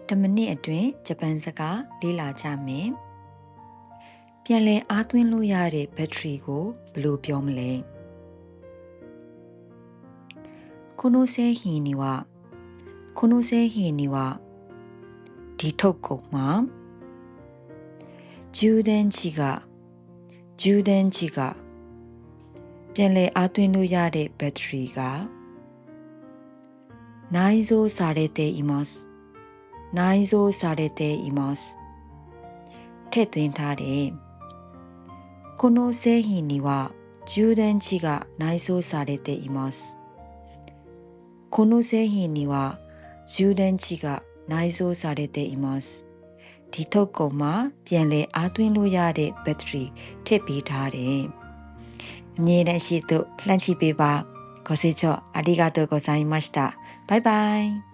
10 မိနစ်အတွင်းဂျပန်စကားလေ့လာကြမယ်ပြန်လည်အားသွင်းလို့ရတဲ့ဘက်ထရီကိုဘယ်လိုပြောမလဲこの製品にはဒီထုတ်ကုန်မှာ充電池がပြန်လည်အားသွင်းလို့ရတဲ့ဘက်ထရီက内蔵されていますထည့်သွင်းထားတယ်この製品には充電池が内蔵されていますこの製品には充電池が内蔵されていますဒီထုတ်ကုန်မှာပြန်လည်အားသွင်းလို့ရတဲ့ဘက်ထရီထည့်ပေးထားတယ်အမြဲတမ်းရှိသူလှမ်းကြည့်ပေးပါご清聴ありがとうございましたバイバイ